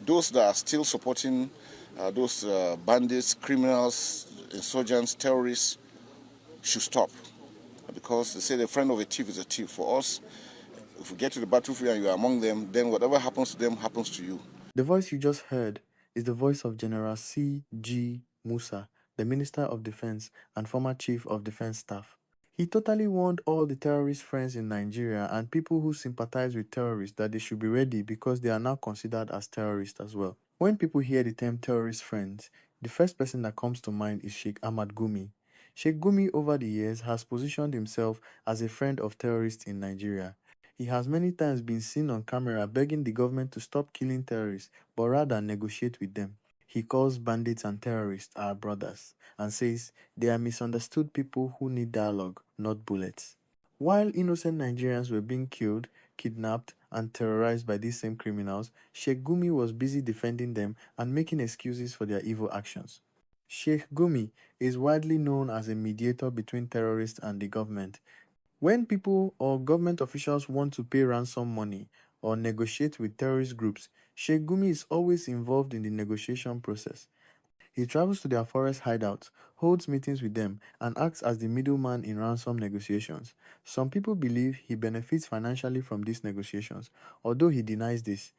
Those that are still supporting those bandits, criminals, insurgents, terrorists should stop. Because they say the friend of a thief is a thief. For us, if we get to the battlefield and you are among them, then whatever happens to them happens to you. The voice you just heard is the voice of General C.G. Musa, the Minister of Defense and former Chief of Defense Staff. He totally warned all the terrorist friends in Nigeria and people who sympathize with terrorists that they should be ready because they are now considered as terrorists as well. When people hear the term terrorist friends, the first person that comes to mind is Sheikh Gumi. Sheikh Gumi over the years has positioned himself as a friend of terrorists in Nigeria. He has many times been seen on camera begging the government to stop killing terrorists, but rather negotiate with them. He calls bandits and terrorists our brothers and says they are misunderstood people who need dialogue, not bullets. While innocent Nigerians were being killed, kidnapped, and terrorized by these same criminals, Sheikh Gumi was busy defending them and making excuses for their evil actions. Sheikh Gumi is widely known as a mediator between terrorists and the government. When people or government officials want to pay ransom money or negotiate with terrorist groups, Sheikh Gumi is always involved in the negotiation process. He travels to their forest hideouts, holds meetings with them, and acts as the middleman in ransom negotiations. Some people believe he benefits financially from these negotiations, although he denies this.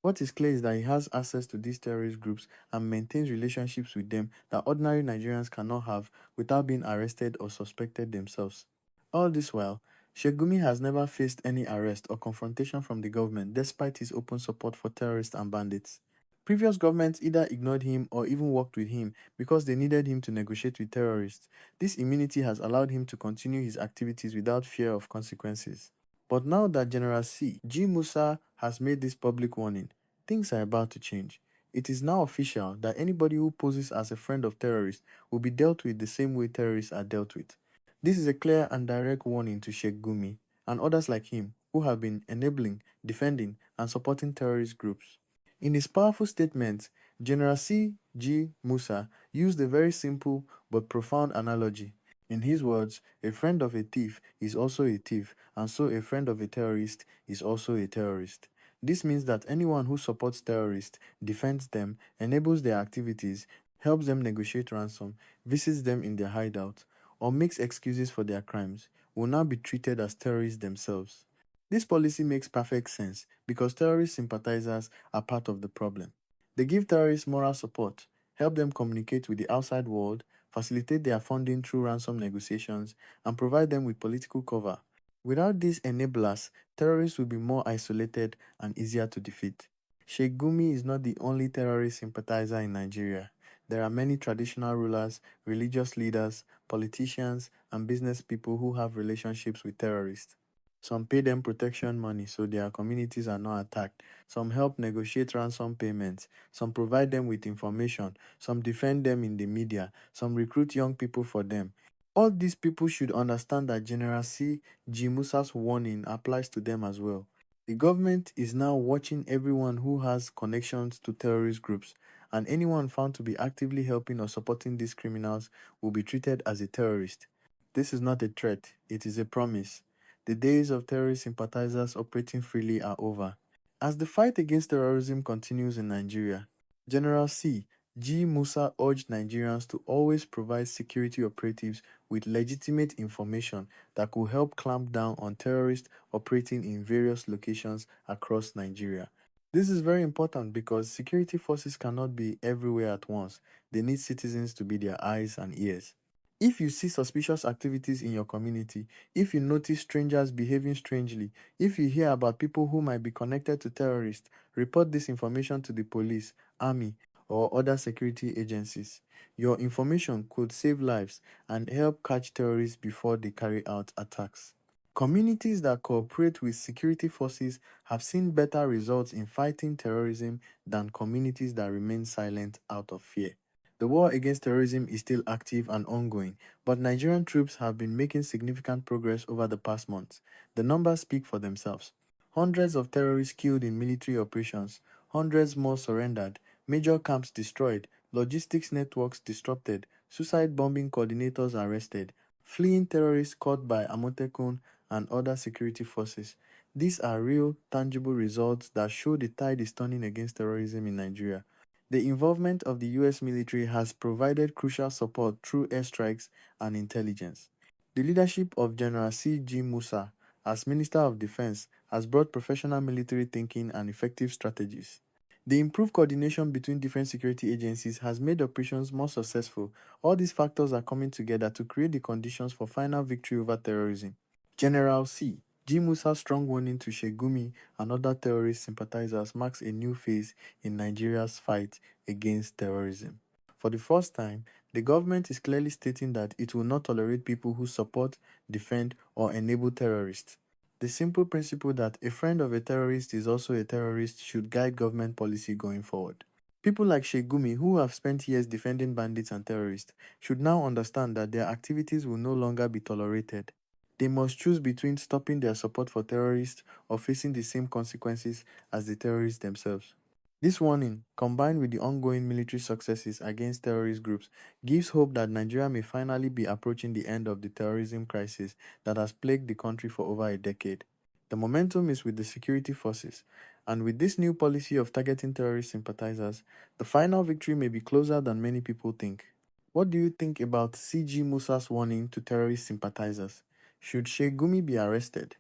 What is clear is that he has access to these terrorist groups and maintains relationships with them that ordinary Nigerians cannot have without being arrested or suspected themselves. All this while, Sheikh Gumi has never faced any arrest or confrontation from the government despite his open support for terrorists and bandits. Previous governments either ignored him or even worked with him because they needed him to negotiate with terrorists. This immunity has allowed him to continue his activities without fear of consequences. But now that General C.G Musa has made this public warning, things are about to change. It is now official that anybody who poses as a friend of terrorists will be dealt with the same way terrorists are dealt with. This is a clear and direct warning to Sheikh Gumi and others like him who have been enabling, defending, and supporting terrorist groups. In his powerful statement, General C.G. Musa used a very simple but profound analogy. In his words, a friend of a thief is also a thief, and so a friend of a terrorist is also a terrorist. This means that anyone who supports terrorists, defends them, enables their activities, helps them negotiate ransom, visits them in their hideout, or makes excuses for their crimes will now be treated as terrorists themselves. This policy makes perfect sense because terrorist sympathizers are part of the problem. They give terrorists moral support, help them communicate with the outside world, facilitate their funding through ransom negotiations, and provide them with political cover. Without these enablers, terrorists will be more isolated and easier to defeat. Sheikh Gumi is not the only terrorist sympathizer in Nigeria. There are many traditional rulers, religious leaders, politicians, and business people who have relationships with terrorists. Some pay them protection money so their communities are not attacked. Some help negotiate ransom payments. Some provide them with information. Some defend them in the media. Some recruit young people for them. All these people should understand that General C.G. Musa's warning applies to them as well. The government is now watching everyone who has connections to terrorist groups, and anyone found to be actively helping or supporting these criminals will be treated as a terrorist. This is not a threat, it is a promise. The days of terrorist sympathizers operating freely are over. As the fight against terrorism continues in Nigeria, General C.G. Musa urged Nigerians to always provide security operatives with legitimate information that could help clamp down on terrorists operating in various locations across Nigeria. This is very important because security forces cannot be everywhere at once. They need citizens to be their eyes and ears. If you see suspicious activities in your community, if you notice strangers behaving strangely, if you hear about people who might be connected to terrorists, report this information to the police, army, or other security agencies. Your information could save lives and help catch terrorists before they carry out attacks. Communities that cooperate with security forces have seen better results in fighting terrorism than communities that remain silent out of fear. The war against terrorism is still active and ongoing, but Nigerian troops have been making significant progress over the past months. The numbers speak for themselves. Hundreds of terrorists killed in military operations, hundreds more surrendered, major camps destroyed, logistics networks disrupted, suicide bombing coordinators arrested, fleeing terrorists caught by Amotekun and other security forces. These are real, tangible results that show the tide is turning against terrorism in Nigeria. The involvement of the US military has provided crucial support through airstrikes and intelligence. The leadership of General C.G Musa as Minister of Defense has brought professional military thinking and effective strategies. The improved coordination between different security agencies has made operations more successful. All these factors are coming together to create the conditions for final victory over terrorism. General C.G Musa's strong warning to Sheik Gumi and other terrorist sympathizers marks a new phase in Nigeria's fight against terrorism. For the first time, the government is clearly stating that it will not tolerate people who support, defend, or enable terrorists. The simple principle that a friend of a terrorist is also a terrorist should guide government policy going forward. People like Sheik Gumi, who have spent years defending bandits and terrorists, should now understand that their activities will no longer be tolerated. They must choose between stopping their support for terrorists or facing the same consequences as the terrorists themselves. This warning, combined with the ongoing military successes against terrorist groups, gives hope that Nigeria may finally be approaching the end of the terrorism crisis that has plagued the country for over a decade. The momentum is with the security forces, and with this new policy of targeting terrorist sympathizers, the final victory may be closer than many people think. What do you think about C.G. Musa's warning to terrorist sympathizers? Should Sheik Gumi be arrested?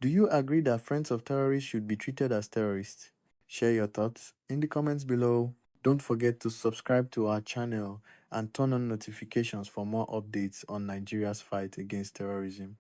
Do you agree that friends of terrorists should be treated as terrorists? Share your thoughts in the comments below. Don't forget to subscribe to our channel and turn on notifications for more updates on Nigeria's fight against terrorism.